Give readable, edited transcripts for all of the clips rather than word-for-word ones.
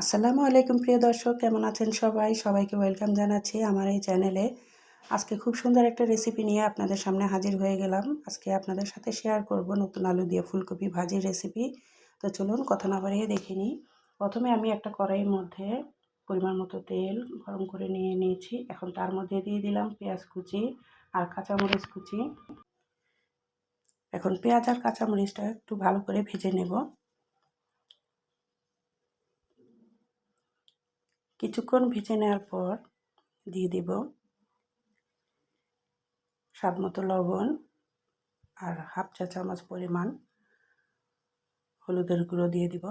আসসালামু আলাইকুম প্রিয় দর্শক, কেমন আছেন সবাই? সবাইকে ওয়েলকাম জানাচ্ছি আমার এই চ্যানেলে। আজকে খুব সুন্দর একটা রেসিপি নিয়ে আপনাদের সামনে হাজির হয়ে গেলাম। আজকে আপনাদের সাথে শেয়ার করব নতুন আলু দিয়ে ফুলকপি ভাজির রেসিপি। তো চলুন কথা না বাড়িয়ে দেখে নিই। প্রথমে আমি একটা কড়াইয়ের মধ্যে পরিমাণ মতো তেল গরম করে নিয়েছি। এখন তার মধ্যে দিয়ে দিলাম পেঁয়াজ কুচি আর কাঁচামরিচ কুচি। এখন পেঁয়াজ আর কাঁচামরিচটা একটু ভালো করে ভেজে নেব। কিছুক্ষণ ভেজে নেওয়ার পর দিয়ে দিব স্বাদ মতো লবণ আর হাফ চা চামচ পরিমাণ হলুদের গুঁড়ো দিয়ে দিব।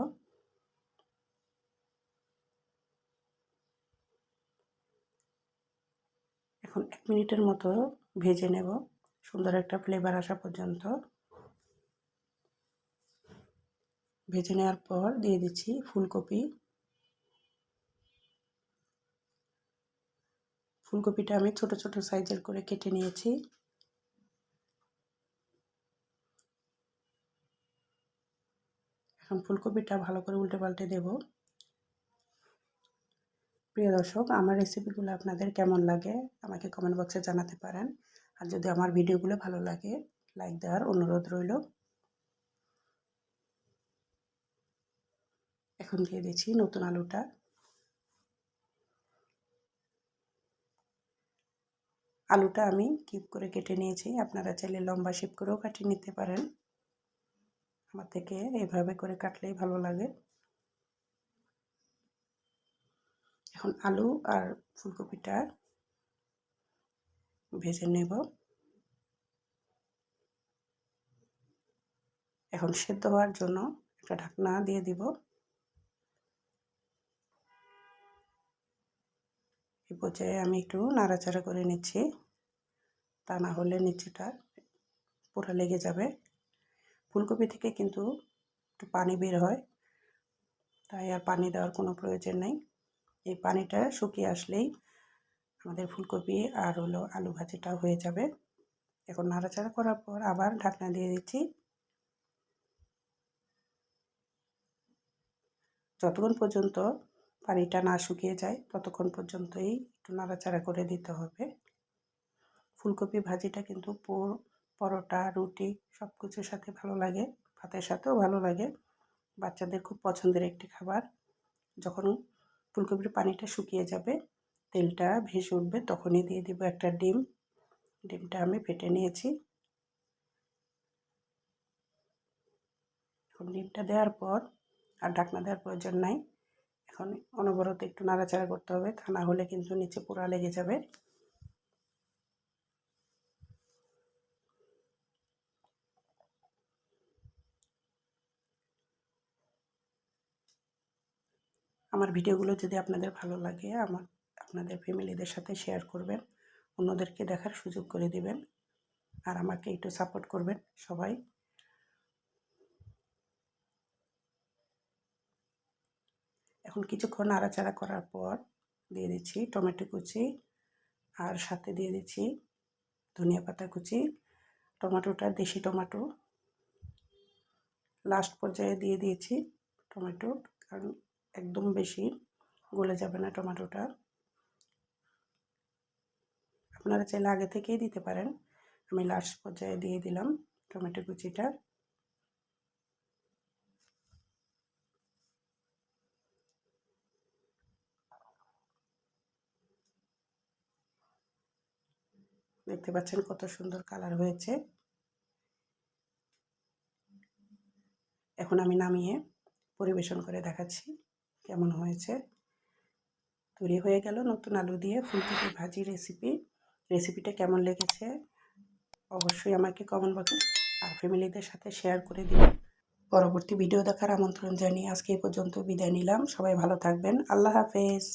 এখন 1 মিনিটের মতো ভেজে নেব, সুন্দর একটা ফ্লেভার আসা পর্যন্ত। ভেজে নেওয়ার পর দিয়ে দিচ্ছি ফুলকপি। ফুলকপিটা আমি ছোট ছোট সাইজের করে কেটে নিয়েছি। এখন ফুলকপিটা ভালো করে উল্টে পাল্টে দেব। প্রিয় দর্শক, আমার রেসিপিগুলো আপনাদের কেমন লাগে আমাকে কমেন্ট বক্সে জানাতে পারেন। আর যদি আমার ভিডিওগুলো ভালো লাগে লাইক দেওয়ার অনুরোধ রইল। এখন দিয়ে দিচ্ছি নতুন আলুটা। আলুটা আমি কিউব করে কেটে নিয়েছি, আপনারা চাইলে লম্বা শেপ করেও কাটিয়ে নিতে পারেন। আমার থেকে এভাবে করে কাটলেই ভালো লাগে। এখন আলু আর ফুলকপিটা ভেজে নেব। এখন সেদ্ধ হওয়ার জন্য একটা ঢাকনা দিয়ে দিব। এই পর্যায়ে আমি একটু নাড়াচাড়া করে নিচ্ছি, তা না হলে নিচেটা পুরো লেগে যাবে। ফুলকপি থেকে কিন্তু একটু পানি বের হয়, তাই আর পানি দেওয়ার কোনো প্রয়োজন নেই। এই পানিটা শুকিয়ে আসলেই আমাদের ফুলকপি আর আলু ভাজিটা হয়ে যাবে। এখন নাড়াচাড়া করার পর আবার ঢাকনা দিয়ে দিচ্ছি। যতক্ষণ পর্যন্ত পানিটা না শুকিয়ে যায় ততক্ষণ পর্যন্তই একটু নাড়াচাড়া করে দিতে হবে। ফুলকপি ভাজিটা কিন্তু পরোটা, রুটি সব কিছুর সাথে ভালো লাগে, ভাতের সাথেও ভালো লাগে। বাচ্চাদের খুব পছন্দের একটি খাবার। যখন ফুলকপির পানিটা শুকিয়ে যাবে, তেলটা ভেসে উঠবে, তখনই দিয়ে দিব একটা ডিম। ডিমটা আমি ফেটে নিয়েছি। এখন ডিমটা দেওয়ার পর আর ঢাকনা দেওয়ার প্রয়োজন নাই। এখন অনবরত একটু নাড়াচাড়া করতে হবে, তা না হলে কিন্তু নিচে পোড়া লেগে যাবে। আমার ভিডিওগুলো যদি আপনাদের ভালো লাগে আপনাদের ফ্যামিলিদের সাথে শেয়ার করবেন, অন্যদেরকে দেখার সুযোগ করে দিবেন, আর আমাকে একটু সাপোর্ট করবেন সবাই। এখন কিছুক্ষণ নাড়াচাড়া করার পর দিয়ে দিচ্ছি টমেটো কুচি আর সাথে দিয়ে দিচ্ছি ধনিয়া পাতা কুচি। টমেটোটা দেশি টমেটো। লাস্ট পর্যায়ে দিয়ে দিয়েছি টমেটো, কারণ একদম বেশি গলে যাবে না টমেটোটা। আপনারা চাইলে আগে থেকেই দিতে পারেন, আমি লাস্ট পর্যায়ে দিয়ে দিলাম টমেটো কুচিটা। দেখতে পাচ্ছেন কত সুন্দর কালার হয়েছে। এখন আমি নামিয়ে পরিবেশন করে দেখাচ্ছি কেমন হয়েছে। তৈরি হয়ে গেল নতুন আলু দিয়ে ফুলকপি ভাজি রেসিপি। রেসিপিটা কেমন লেগেছে অবশ্যই আমাকে কমেন্ট বক্সে আর ফ্যামিলিদের সাথে শেয়ার করে দিবেন। পরবর্তী ভিডিও দেখার আমন্ত্রণ জানিয়ে আজকে এই পর্যন্ত বিদায় নিলাম। সবাই ভালো থাকবেন। আল্লাহ হাফেজ।